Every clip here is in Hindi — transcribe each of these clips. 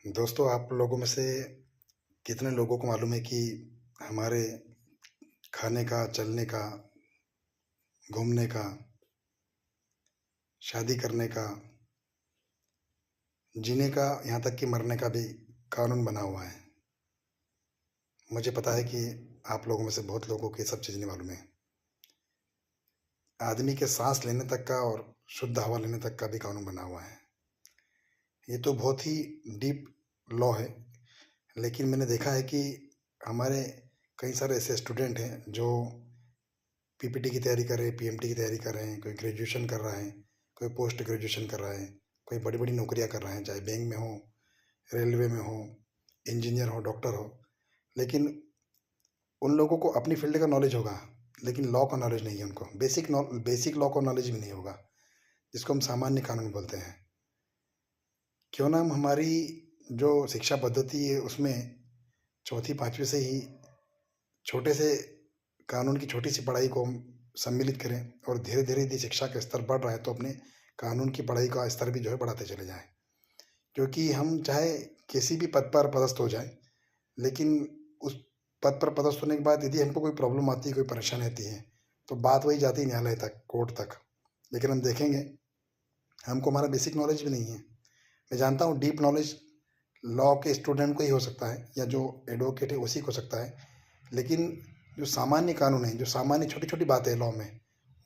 दोस्तों, आप लोगों में से कितने लोगों को मालूम है कि हमारे खाने का, चलने का, घूमने का, शादी करने का, जीने का, यहाँ तक कि मरने का भी कानून बना हुआ है। मुझे पता है कि आप लोगों में से बहुत लोगों को ये सब चीज़ नहीं मालूम है। आदमी के साँस लेने तक का और शुद्ध हवा लेने तक का भी कानून बना हुआ है। ये तो बहुत ही डीप लॉ है, लेकिन मैंने देखा है कि हमारे कई सारे ऐसे स्टूडेंट हैं जो पीपीटी की तैयारी कर रहे हैं, पीएमटी की तैयारी कर रहे हैं, कोई ग्रेजुएशन कर रहा है, कोई पोस्ट ग्रेजुएशन कर रहा है, कोई बड़ी-बड़ी नौकरियाँ कर रहा है, चाहे बैंक में हो, रेलवे में हो, इंजीनियर हो, डॉक्टर हो। लेकिन उन लोगों को अपनी फ़ील्ड का नॉलेज होगा, लेकिन लॉ का नॉलेज नहीं है उनको। बेसिक लॉ का नॉलेज भी नहीं होगा, जिसको हम सामान्य कानून बोलते हैं। क्यों ना हम हमारी जो शिक्षा पद्धति है उसमें चौथी, 5वीं से ही छोटे से कानून की छोटी-सी पढ़ाई को हम सम्मिलित करें और धीरे-धीरे यदि शिक्षा का स्तर बढ़ रहा है, तो अपने कानून की पढ़ाई का स्तर भी जो है बढ़ाते चले जाएँ। क्योंकि हम चाहे किसी भी पद पर पदस्थ हो जाएँ, लेकिन उस पद पर पदस्थ होने के बाद यदि हमको कोई प्रॉब्लम आती है, कोई परेशानी आती है, तो बात वही जाती है न्यायालय तक, कोर्ट तक। लेकिन हम देखेंगे, हमको हमारा बेसिक नॉलेज भी नहीं है। मैं जानता हूँ डीप नॉलेज लॉ के स्टूडेंट को ही हो सकता है या जो एडवोकेट है उसी को हो सकता है। लेकिन जो सामान्य कानून है, जो सामान्य छोटी-छोटी बातें हैं लॉ में,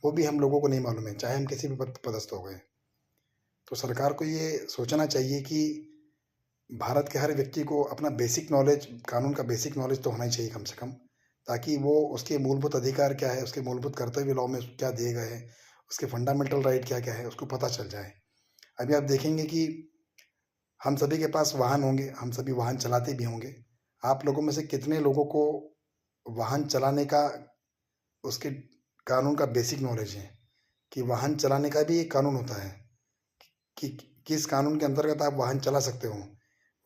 वो भी हम लोगों को नहीं मालूम है, चाहे हम किसी भी पद पर पदस्थ हो गए। तो सरकार को ये सोचना चाहिए कि भारत के हर व्यक्ति को अपना बेसिक नॉलेज, कानून का बेसिक नॉलेज तो होना ही चाहिए कम से कम, ताकि वो उसके मूलभूत अधिकार क्या है, उसके मूलभूत कर्तव्य लॉ में क्या दिए गए हैं, उसके फंडामेंटल राइट क्या-क्या है, उसको पता चल जाए। अभी आप देखेंगे कि हम सभी के पास वाहन होंगे, हम सभी वाहन चलाते भी होंगे। आप लोगों में से कितने लोगों को वाहन चलाने का, उसके कानून का बेसिक नॉलेज है कि वाहन चलाने का भी एक कानून होता है कि किस कानून के अंतर्गत आप वाहन चला सकते हो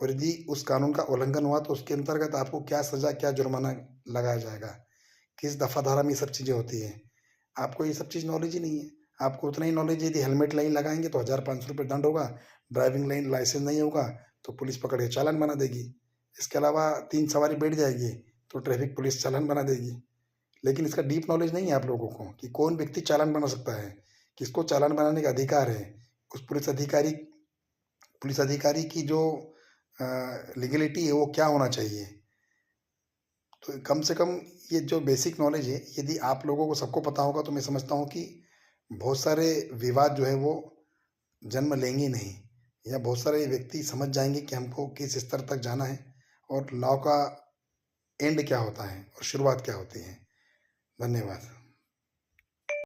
और यदि उस कानून का उल्लंघन हुआ तो उसके अंतर्गत आपको क्या सज़ा, क्या जुर्माना लगाया जाएगा, किस दफ़ा धारा में ये सब चीज़ें होती हैं। आपको ये सब चीज़ नॉलेज ही नहीं है। आपको उतना ही नॉलेज है यदि हेलमेट नहीं लगाएँगे तो ₹1000-500 दंड होगा, ड्राइविंग लाइसेंस नहीं होगा तो पुलिस पकड़ के चालान बना देगी। इसके अलावा 3 सवारी बैठ जाएगी तो ट्रैफिक पुलिस चालान बना देगी। लेकिन इसका डीप नॉलेज नहीं है आप लोगों को कि कौन व्यक्ति चालान बना सकता है, किसको चालान बनाने का अधिकार है, उस पुलिस अधिकारी की जो लीगैलिटी है वो क्या होना चाहिए। तो कम से कम ये जो बेसिक नॉलेज है, यदि आप लोगों को सबको पता होगा तो मैं समझता हूँ कि बहुत सारे विवाद जो है वो जन्म लेंगे नहीं, या बहुत सारे व्यक्ति समझ जाएँगे कि हमको किस स्तर तक जाना है और लॉ का एंड क्या होता है और शुरुआत क्या होती है। धन्यवाद।